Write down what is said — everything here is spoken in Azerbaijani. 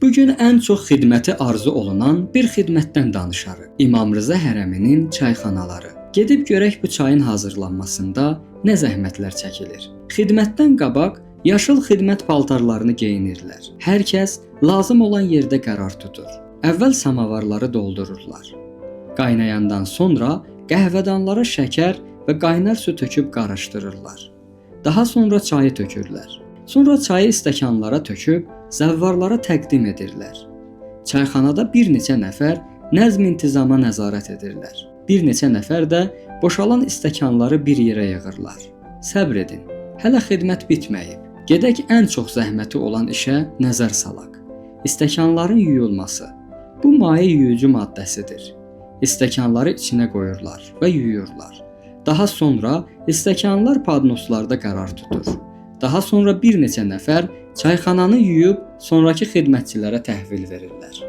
Bu gün ən çox xidməti arzu olunan bir xidmətdən danışarıq. İmam Rıza hərəminin çayxanaları. Gedib görək bu çayın hazırlanmasında nə zəhmətlər çəkilir. Xidmətdən qabaq yaşıl xidmət paltarlarını geyinirlər. Hər kəs lazım olan yerdə qərar tutur. Əvvəl samavarları doldururlar. Qaynayandan sonra qəhvədanlara şəkər və qaynar su töküb qarışdırırlar. Daha sonra çayı tökürlər. Sonra çayı stəkanlara töküb zəvvarlara təqdim edirlər. Çayxanada bir neçə nəfər nəzm-intizama nəzarət edirlər. Bir neçə nəfər də boşalan stəkanları bir yerə yığırlar. Səbr edin, hələ xidmət bitməyib. Gedək ən çox zəhməti olan işə nəzər salaq. Stəkanların yuyulması. Bu maye yuyucu maddəsidir. Stəkanları içinə qoyurlar və yuyurlar. Daha sonra stəkanlar padnoslarda qərar tutur. Daha sonra bir neçə nəfər çayxananı yuyub sonrakı xidmətçilərə təhvil verirlər.